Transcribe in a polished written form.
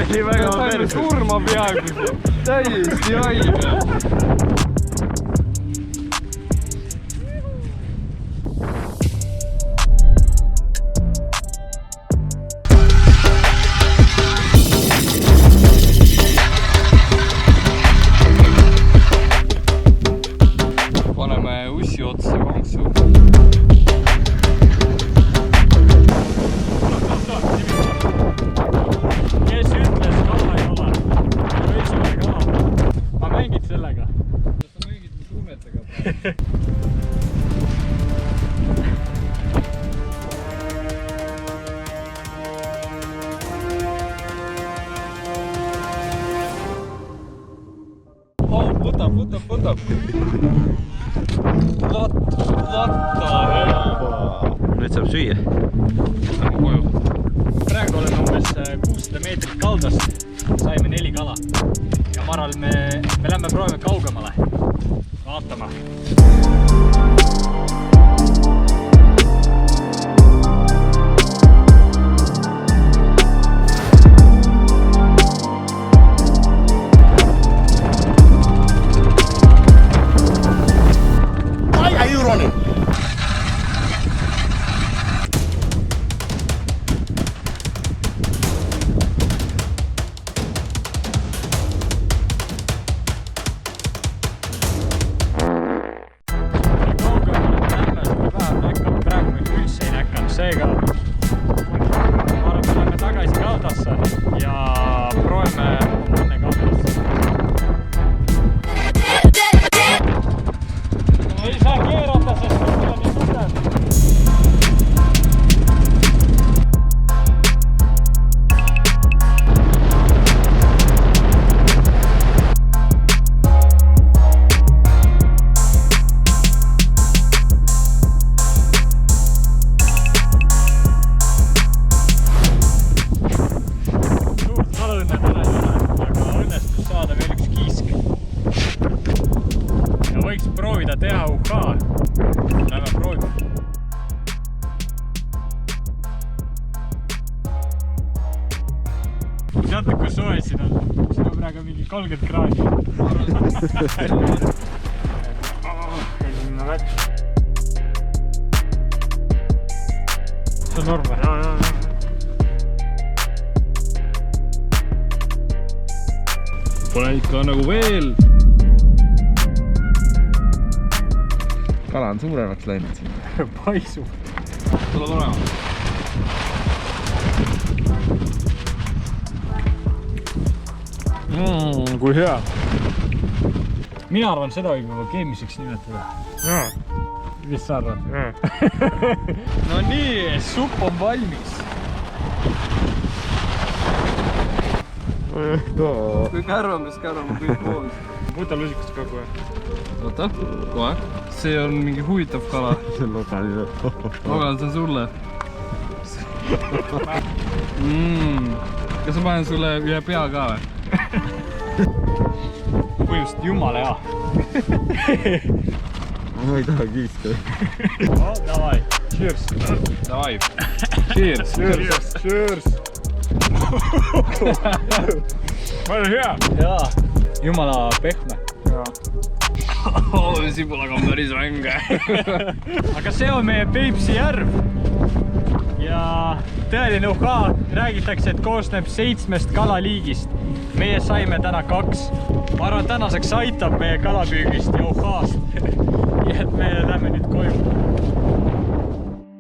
oli väga perse. Surma peaaegu. Täiesti haige. Paneme ussi otsa konksu. Kes ütles, kala ei ole? Võis ole kala. Ma mängid sellega. Sa mängid mu tunnetega praegu. Oh, võtab. What the hell? Nüüd saab süüa. Lähme koju. Praegu oleme umbes 600 meetrit kaldast. Saime 4 kala. Ja ma arvan, me lähme proovime kaugemale. Vaatama. Seega ma arvan, me lähme tagasi kaldasse ja proovime õnne kaamerasse. Ei saa keerata, sest meil on nii tugev. Võiks proovida teha uhhaa. Lähme proovime. Teate, kui soe siin on? Siin on praegu mingi 30 kraadi. See on norm. Pole ikka nagu veel. Kala on suuremaks läinud siin. Paisu. Tuleb olema. Kui hea. Mina arvan, seda võib juba keemiseks nimetada. Mis sa arvad? No nii, supp on valmis. Kõik arvame kõik koos. Võta lusikas ka kohe. Oota, kohe. See on mingi huvitav kala. Logan, see on sulle. Kas ma panen sulle ühe pea ka või? Põhimõtteliselt jumala hea. Ma ei taha kiiska. Davai, cheers. Davai. Cheers. Cheers. Palju hea. Jaa, jumala pehme. Sibulaga on päris vänge. Aga see on meie Peipsi järv. Ja tõeline uhhaa räägitakse, et koosneb 7 kalaliigist. Meie saime täna 2. Ma arvan, tänaseks aitab meie kalapüügist ja uhhaast. Nii et me lähme nüüd koju.